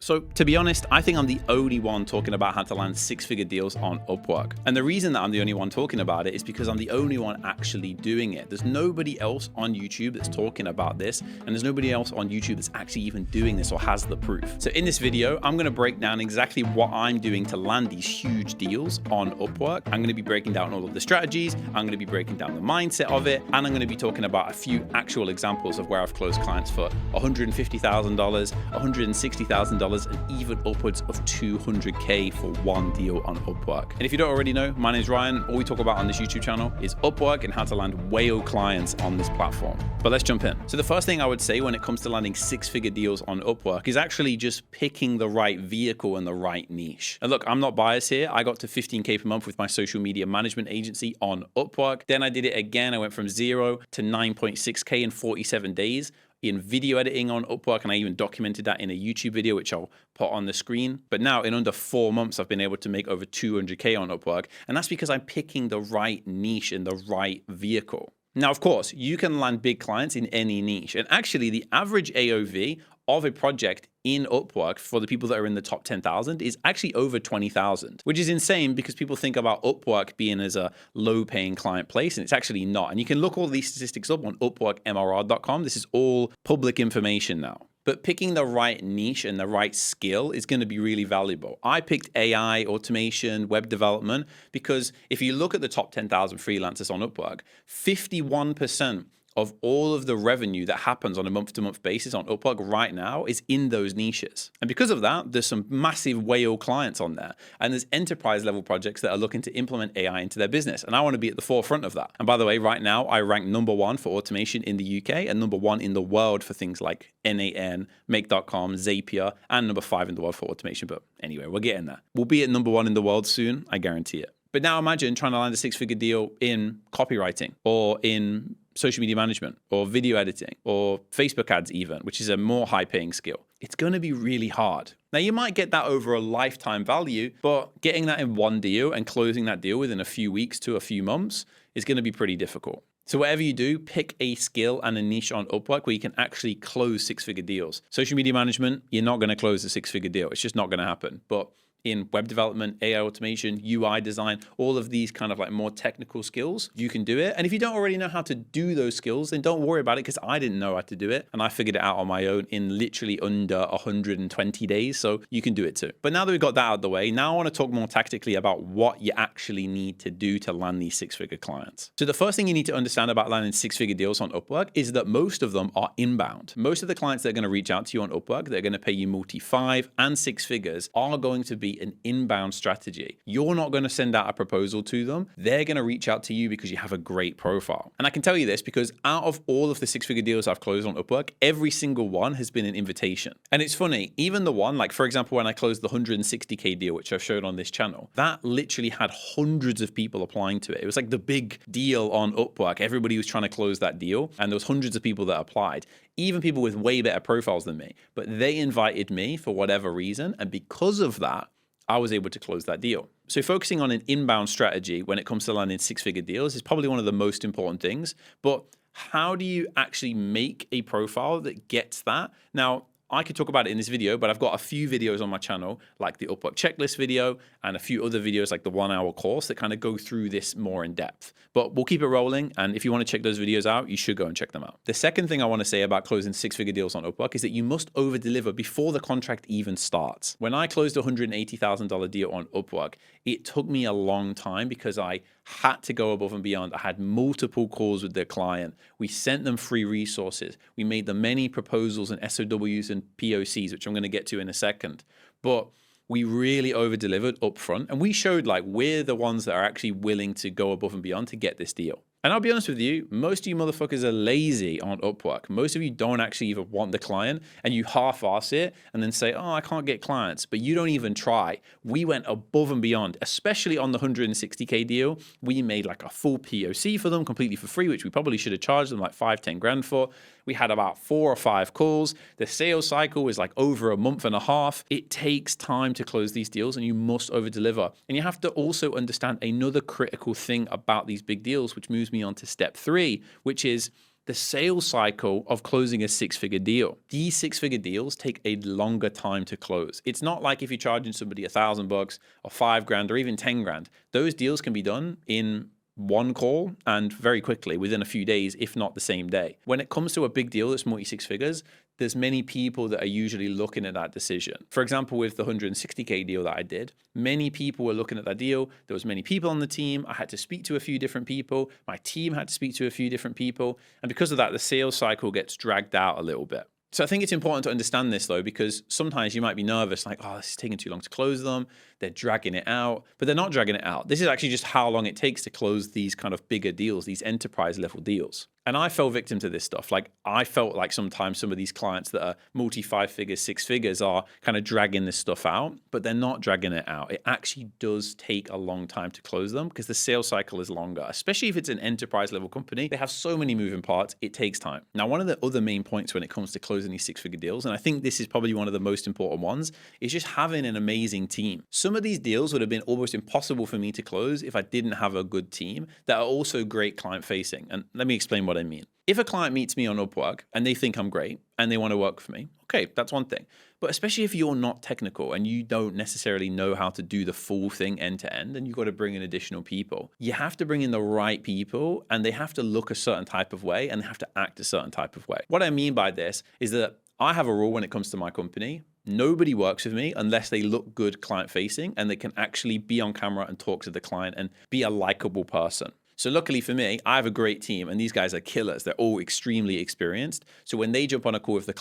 So to be honest, I think I'm the only one talking about how to land six-figure deals on Upwork. And the reason that I'm the only one talking about it is because I'm the only one actually doing it. There's nobody else on YouTube that's talking about this, and there's nobody else on YouTube that's actually even doing this or has the proof. So in this video, I'm gonna break down exactly what I'm doing to land these huge deals on Upwork. I'm gonna be breaking down all of the strategies, I'm gonna be breaking down the mindset of it, and I'm gonna be talking about a few actual examples of where I've closed clients for $150,000, $160,000, and even upwards of $200K for one deal on Upwork. And if you don't already know, my name is Ryan. All we talk about on this YouTube channel is Upwork and how to land whale clients on this platform. But let's jump in. So the first thing I would say when it comes to landing six-figure deals on Upwork is actually just picking the right vehicle and the right niche. And look, I'm not biased here. I got to 15K per month with my social media management agency on Upwork. Then I did it again. I went from 0 to 9.6K in 47 days. In video editing on Upwork, and I even documented that in a YouTube video, which I'll put on the screen. But now in under 4 months, I've been able to make over 200K on Upwork. And that's because I'm picking the right niche and the right vehicle. Now, of course, you can land big clients in any niche. And actually, the average AOV of a project in Upwork for the people that are in the top 10,000 is actually over 20,000, which is insane because people think about Upwork being as a low-paying client place, and it's actually not. And you can look all these statistics up on upworkmrr.com. This is all public information now. But picking the right niche and the right skill is going to be really valuable. I picked AI, automation, web development, because if you look at the top 10,000 freelancers on Upwork, 51% of all of the revenue that happens on a month-to-month basis on Upwork right now is in those niches. And because of that, there's some massive whale clients on there. And there's enterprise level projects that are looking to implement AI into their business. And I want to be at the forefront of that. And by the way, right now, I rank #1 for automation in the UK and #1 in the world for things like NAN, Make.com, Zapier, and #5 in the world for automation. But anyway, we're getting there. We'll be at #1 in the world soon, I guarantee it. But now imagine trying to land a six-figure deal in copywriting or in social media management or video editing or Facebook ads even, which is a more high-paying skill. It's going to be really hard. Now, you might get that over a lifetime value, but getting that in one deal and closing that deal within a few weeks to a few months is going to be pretty difficult. So whatever you do, pick a skill and a niche on Upwork where you can actually close six-figure deals. Social media management, you're not going to close a six-figure deal. It's just not going to happen. But in web development, AI automation, UI design, all of these kind of like more technical skills, you can do it. And if you don't already know how to do those skills, then don't worry about it because I didn't know how to do it. And I figured it out on my own in literally under 120 days. So you can do it too. But now that we've got that out of the way, now I want to talk more tactically about what you actually need to do to land these six-figure clients. So the first thing you need to understand about landing six-figure deals on Upwork is that most of them are inbound. Most of the clients that are going to reach out to you on Upwork, they're going to pay you multi-5 and 6 figures, are going to be an inbound strategy. You're not going to send out a proposal to them. They're going to reach out to you because you have a great profile. And I can tell you this because out of all of the six-figure deals I've closed on Upwork, every single one has been an invitation. And it's funny, even the one, like for example, when I closed the 160K deal, which I've showed on this channel, that literally had hundreds of people applying to it. It was like the big deal on Upwork. Everybody was trying to close that deal and there was hundreds of people that applied, even people with way better profiles than me. But they invited me for whatever reason. And because of that, I was able to close that deal. So focusing on an inbound strategy when it comes to landing six-figure deals is probably one of the most important things. But how do you actually make a profile that gets that? Now, I could talk about it in this video, but I've got a few videos on my channel, like the Upwork checklist video and a few other videos like the 1-hour course that kind of go through this more in depth. But we'll keep it rolling. And if you want to check those videos out, you should go and check them out. The second thing I want to say about closing six-figure deals on Upwork is that you must over-deliver before the contract even starts. When I closed a $180,000 deal on Upwork, it took me a long time because I had to go above and beyond. I had multiple calls with the client. We sent them free resources. We made them many proposals and SOWs and POCs, which I'm going to get to in a second. But we really over-delivered up front. And we showed like we're the ones that are actually willing to go above and beyond to get this deal. And I'll be honest with you, most of you motherfuckers are lazy on Upwork. Most of you don't actually even want the client and you half-ass it and then say, oh, I can't get clients, but you don't even try. We went above and beyond, especially on the 160K deal. We made like a full POC for them completely for free, which we probably should have charged them like 5-10 grand for. We had about 4 or 5 calls. The sales cycle was like over a month and a half. It takes time to close these deals and you must over deliver. And you have to also understand another critical thing about these big deals, which moves me on to step 3, which is the sales cycle of closing a six-figure deal. These six-figure deals take a longer time to close. It's not like if you're charging somebody $1,000 or $5,000 or even 10 grand. Those deals can be done in one call and very quickly within a few days, if not the same day. When it comes to a big deal that's multi six figures, there's many people that are usually looking at that decision. For example, with the 160K deal that I did, many people were looking at that deal. There was many people on the team. I had to speak to a few different people. My team had to speak to a few different people. And because of that, the sales cycle gets dragged out a little bit. So I think it's important to understand this though, because sometimes you might be nervous, like, oh, this is taking too long to close them. They're dragging it out, but they're not dragging it out. This is actually just how long it takes to close these kind of bigger deals, these enterprise level deals. And I fell victim to this stuff. Like I felt like sometimes some of these clients that are multi 5 figures, 6 figures are kind of dragging this stuff out, but they're not dragging it out. It actually does take a long time to close them because the sales cycle is longer, especially if it's an enterprise level company. They have so many moving parts, it takes time. Now, one of the other main points when it comes to closing these 6-figure deals, and I think this is probably one of the most important ones, is just having an amazing team. Some of these deals would have been almost impossible for me to close if I didn't have a good team that are also great client facing. And let me explain what I mean. If a client meets me on Upwork and they think I'm great and they want to work for me, okay, that's one thing. But especially if you're not technical and you don't necessarily know how to do the full thing end to end, and you've got to bring in additional people, you have to bring in the right people and they have to look a certain type of way and they have to act a certain type of way. What I mean by this is that I have a rule when it comes to my company. Nobody works with me unless they look good client facing and they can actually be on camera and talk to the client and be a likable person. So luckily for me, I have a great team and these guys are killers. They're all extremely experienced. So when they jump on a call with the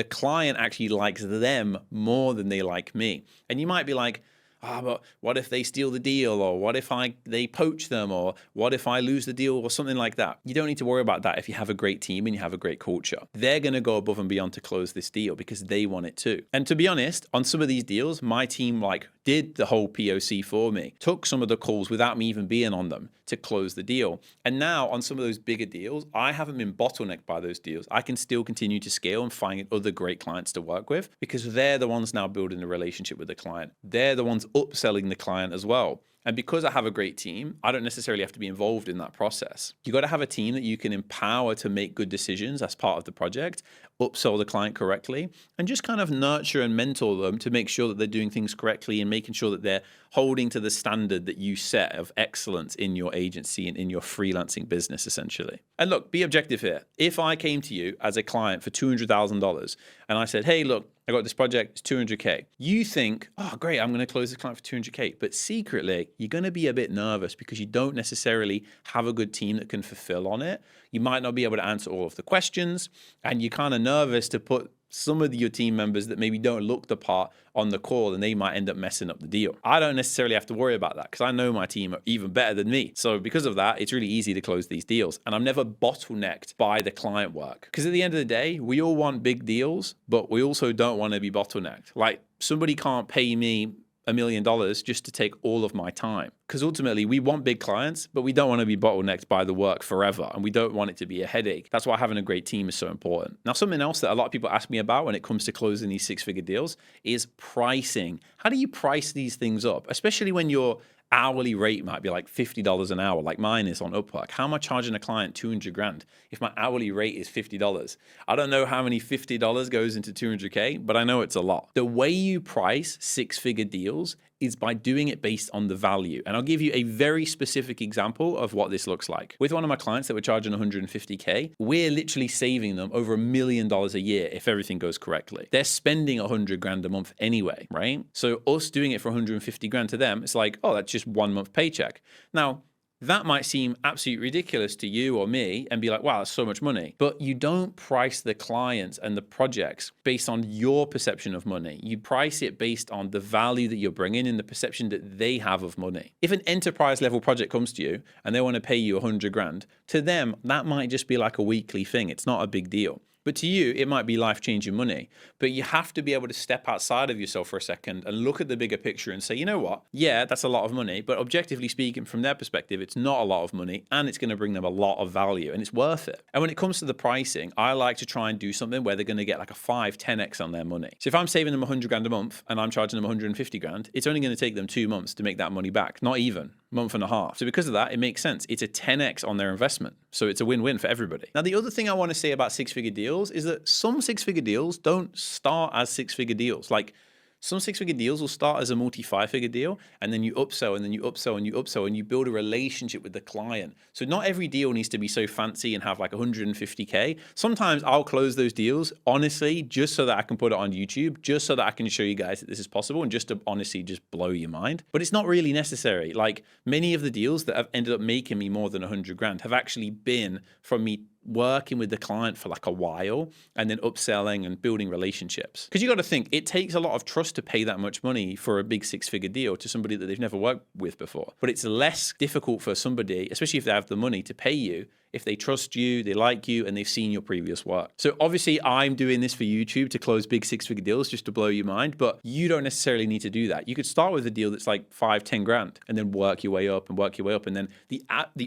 client actually likes them more than they like me. And you might be like, but what if they steal the deal, or what if they poach them, or what if I lose the deal, or something like that? You don't need to worry about that if you have a great team and you have a great culture. They're going to go above and beyond to close this deal because they want it too. And to be honest, on some of these deals, my team did the whole POC for me, took some of the calls without me even being on them to close the deal. And now on some of those bigger deals, I haven't been bottlenecked by those deals. I can still continue to scale and find other great clients to work with because they're the ones now building the relationship with the client. They're the ones upselling the client as well. And because I have a great team, I don't necessarily have to be involved in that process. You got to have a team that you can empower to make good decisions as part of the project, upsell the client correctly, and just kind of nurture and mentor them to make sure that they're doing things correctly and making sure that they're holding to the standard that you set of excellence in your agency and in your freelancing business, essentially. And look, be objective here. If I came to you as a client for $200,000 and I said, hey, look, I got this project, it's 200K. You think, oh, great, I'm going to close this client for 200K. But secretly, you're going to be a bit nervous because you don't necessarily have a good team that can fulfill on it. You might not be able to answer all of the questions, and you're kind of nervous to put some of your team members that maybe don't look the part on the call, and they might end up messing up the deal. I don't necessarily have to worry about that because I know my team are even better than me. So because of that, it's really easy to close these deals. And I'm never bottlenecked by the client work. Because at the end of the day, we all want big deals, but we also don't want to be bottlenecked. Like somebody can't pay me $1 million just to take all of my time. Because ultimately we want big clients, but we don't want to be bottlenecked by the work forever. And we don't want it to be a headache. That's why having a great team is so important. Now, something else that a lot of people ask me about when it comes to closing these 6-figure deals is pricing. How do you price these things up? Especially when your hourly rate might be like $50 an hour, like mine is on Upwork. How am I charging a client 200 grand if my hourly rate is $50? I don't know how many $50 goes into 200K, but I know it's a lot. The way you price 6-figure deals is by doing it based on the value. And I'll give you a very specific example of what this looks like. With one of my clients that were charging 150K, we're literally saving them over $1 million a year if everything goes correctly. They're spending 100 grand a month anyway, right? So us doing it for 150 grand to them, it's like, oh, that's just 1 month paycheck. Now, that might seem absolutely ridiculous to you or me and be like, wow, that's so much money. But you don't price the clients and the projects based on your perception of money. You price it based on the value that you're bringing and the perception that they have of money. If an enterprise level project comes to you and they want to pay you 100 grand, to them, that might just be like a weekly thing. It's not a big deal. But to you, it might be life-changing money. But you have to be able to step outside of yourself for a second and look at the bigger picture and say, you know what? Yeah, that's a lot of money. But objectively speaking, from their perspective, it's not a lot of money and it's going to bring them a lot of value and it's worth it. And when it comes to the pricing, I like to try and do something where they're going to get like a 5, 10x on their money. So if I'm saving them 100 grand a month and I'm charging them 150 grand, it's only going to take them 2 months to make that money back. Not even. month and a half. So because of that, it makes sense. It's a 10x on their investment. So it's a win-win for everybody. Now, the other thing I want to say about six-figure deals is that some six-figure deals don't start as six-figure deals. Like, some six-figure deals will start as a multi-five-figure deal, and then you upsell, and then you upsell, and you upsell, and you build a relationship with the client. So not every deal needs to be so fancy and have like 150K. Sometimes I'll close those deals, honestly, just so that I can put it on YouTube, just so that I can show you guys that this is possible, and just to honestly just blow your mind. But it's not really necessary. Like, many of the deals that have ended up making me more than 100 grand have actually been from me working with the client for like a while and then upselling and building relationships. Because you got to think, it takes a lot of trust to pay that much money for a big six-figure deal to somebody that they've never worked with before. But it's less difficult for somebody, especially if they have the money, to pay you if they trust you, they like you, and they've seen your previous work. So obviously I'm doing this for YouTube to close big six-figure deals just to blow your mind, but you don't necessarily need to do that. You could start with a deal that's like 5-10 grand and then work your way up and work your way up. And then the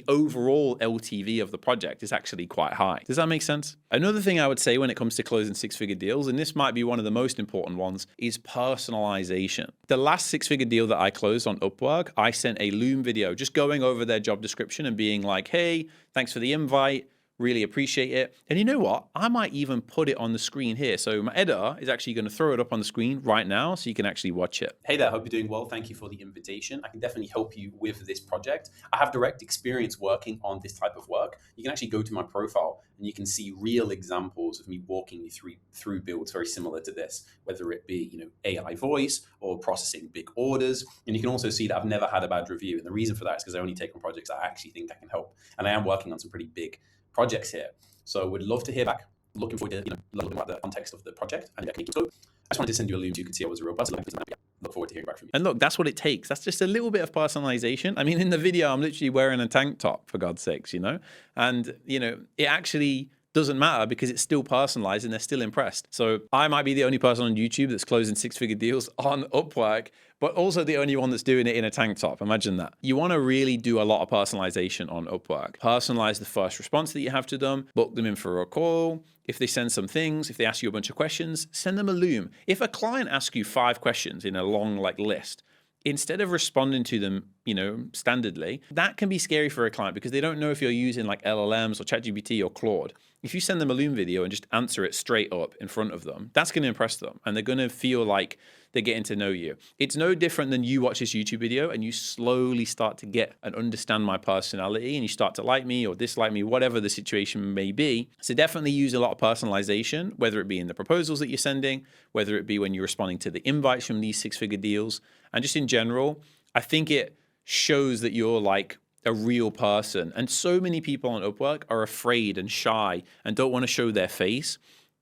overall LTV of the project is actually quite high. Does that make sense? Another thing I would say when it comes to closing six-figure deals, and this might be one of the most important ones, is personalization. The last six-figure deal that I closed on Upwork, I sent a Loom video just going over their job description and being like, hey, thanks for the invite. Really appreciate it. And you know what? I might even put it on the screen here. So my editor is actually going to throw it up on the screen right now so you can actually watch it. Hey there, hope you're doing well. Thank you for the invitation. I can definitely help you with this project. I have direct experience working on this type of work. You can actually go to my profile and you can see real examples of me walking you through builds very similar to this, whether it be AI voice or processing big orders. And you can also see that I've never had a bad review. And the reason for that is because I only take on projects I actually think I can help. And I am working on some pretty big projects here. So would love to hear back. Looking forward to learn a little bit about the context of the project. And I just wanted to send you a Loom so you could see I was a real person. Look forward to hearing back from you. And look, that's what it takes. That's just a little bit of personalization. I mean, in the video, I'm literally wearing a tank top, for God's sakes, And, it actually doesn't matter because it's still personalized and they're still impressed. So I might be the only person on YouTube that's closing six-figure deals on Upwork, but also the only one that's doing it in a tank top. Imagine that. You want to really do a lot of personalization on Upwork. Personalize the first response that you have to them, book them in for a call. If they send some things, if they ask you a bunch of questions, send them a Loom. If a client asks you 5 questions in a long list, instead of responding to them, standardly, that can be scary for a client because they don't know if you're using like LLMs or ChatGPT or Claude. If you send them a Loom video and just answer it straight up in front of them, that's going to impress them and they're going to feel like they're getting to know you. It's no different than you watch this YouTube video and you slowly start to get and understand my personality and you start to like me or dislike me, whatever the situation may be. So definitely use a lot of personalization, whether it be in the proposals that you're sending, whether it be when you're responding to the invites from these six-figure deals. And just in general, I think it shows that you're like a real person. And so many people on Upwork are afraid and shy and don't want to show their face.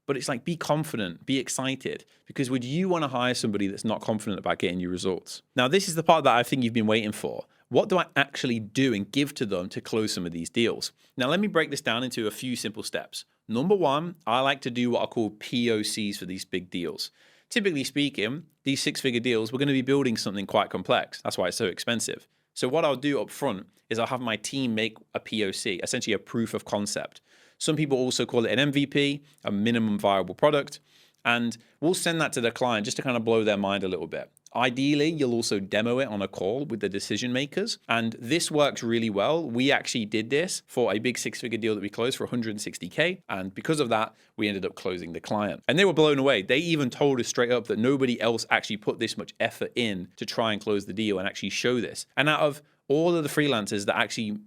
But it's like, be confident, be excited, because would you want to hire somebody that's not confident about getting you results? Now, this is the part that I think you've been waiting for. What do I actually do and give to them to close some of these deals? Now, let me break this down into a few simple steps. Number one, I like to do what I call POCs for these big deals. Typically speaking, these six-figure deals, we're going to be building something quite complex. That's why it's so expensive. So what I'll do up front is I'll have my team make a POC, essentially a proof of concept. Some people also call it an MVP, a minimum viable product, and we'll send that to the client just to kind of blow their mind a little bit. Ideally, you'll also demo it on a call with the decision makers, and this works really well. We actually did this for a big six-figure deal that we closed for 160K, and because of that, we ended up closing the client. And they were blown away. They even told us straight up that nobody else actually put this much effort in to try and close the deal and actually show this. And out of all of the freelancers that actually,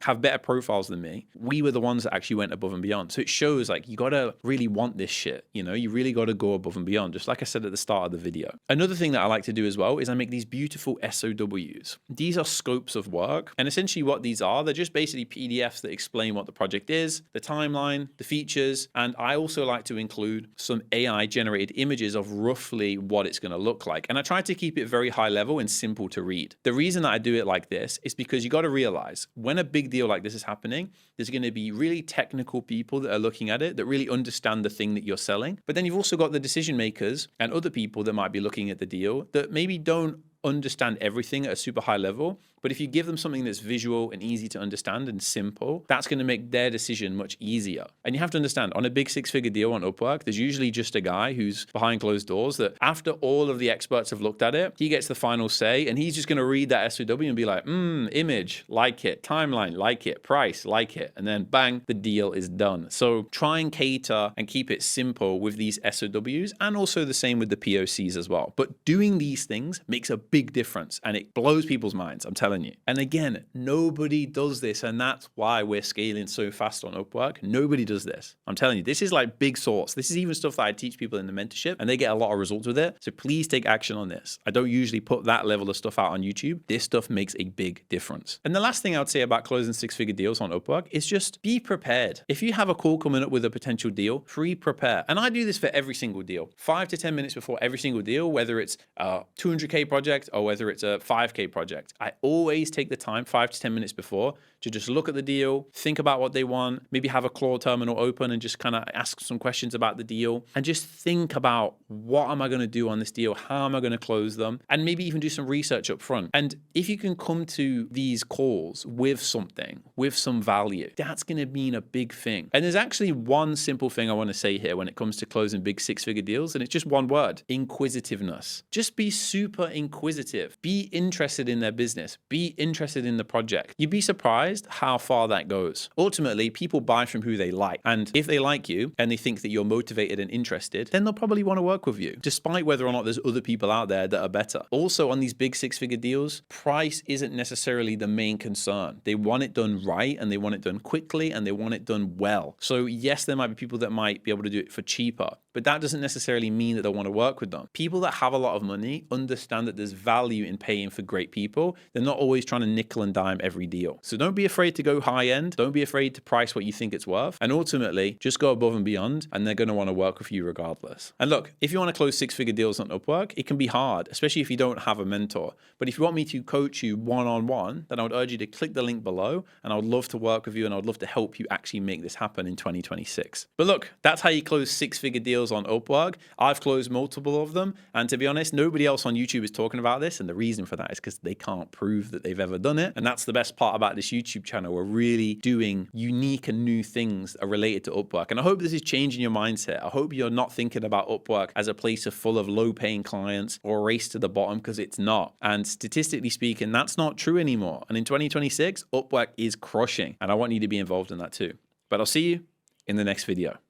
have better profiles than me, we were the ones that actually went above and beyond. So it shows like you gotta really want this shit, you really gotta go above and beyond, just like I said at the start of the video. Another thing that I like to do as well is I make these beautiful SOWs. These are scopes of work, and essentially what these are, they're just basically PDFs that explain what the project is, the timeline, the features, and I also like to include some AI generated images of roughly what it's gonna look like. And I try to keep it very high level and simple to read. The reason that I do it like this is because you gotta realize when a big deal like this is happening, there's going to be really technical people that are looking at it that really understand the thing that you're selling. But then you've also got the decision makers and other people that might be looking at the deal that maybe don't understand everything at a super high level. But if you give them something that's visual and easy to understand and simple, that's going to make their decision much easier. And you have to understand, on a big six-figure deal on Upwork, there's usually just a guy who's behind closed doors that after all of the experts have looked at it, he gets the final say, and he's just going to read that SOW and be like, image, like it, timeline, like it, price, like it, and then bang, the deal is done. So try and cater and keep it simple with these SOWs, and also the same with the POCs as well. But doing these things makes a big difference, and it blows people's minds, I'm telling you. And again, nobody does this, and that's why we're scaling so fast on Upwork. Nobody does this. I'm telling you, this is like big sauce. This is even stuff that I teach people in the mentorship, and they get a lot of results with it. So please take action on this. I don't usually put that level of stuff out on YouTube. This stuff makes a big difference. And the last thing I would say about closing six-figure deals on Upwork is just be prepared. If you have a call coming up with a potential deal, pre-prepare. And I do this for every single deal. 5 to 10 minutes before every single deal, whether it's a 200K project or whether it's a 5K project. I always take the time 5 to 10 minutes before to just look at the deal, think about what they want, maybe have a Claude terminal open and just kind of ask some questions about the deal, and just think about, what am I going to do on this deal? How am I going to close them? And maybe even do some research up front. And if you can come to these calls with something, with some value, that's going to mean a big thing. And there's actually one simple thing I want to say here when it comes to closing big six-figure deals, and it's just one word: inquisitiveness. Just be super inquisitive. Be interested in their business. Be interested in the project. You'd be surprised how far that goes. Ultimately, people buy from who they like. And if they like you and they think that you're motivated and interested, then they'll probably want to work with you, despite whether or not there's other people out there that are better. Also, on these big six-figure deals, price isn't necessarily the main concern. They want it done right, and they want it done quickly, and they want it done well. So yes, there might be people that might be able to do it for cheaper, but that doesn't necessarily mean that they'll want to work with them. People that have a lot of money understand that there's value in paying for great people. They're not always trying to nickel and dime every deal. So don't be afraid to go high end. Don't be afraid to price what you think it's worth. And ultimately, just go above and beyond, and they're going to want to work with you regardless. And look, if you want to close six-figure deals on Upwork, it can be hard, especially if you don't have a mentor. But if you want me to coach you one-on-one, then I would urge you to click the link below, and I would love to work with you, and I would love to help you actually make this happen in 2026. But look, that's how you close six-figure deals on Upwork. I've closed multiple of them, and to be honest, nobody else on YouTube is talking about this, and the reason for that is because they can't prove that they've ever done it. And that's the best part about this YouTube channel. We're really doing unique and new things that are related to Upwork. And I hope this is changing your mindset. I hope you're not thinking about Upwork as a place full of low-paying clients or a race to the bottom, because it's not. And statistically speaking, that's not true anymore. And in 2026, Upwork is crushing. And I want you to be involved in that too. But I'll see you in the next video.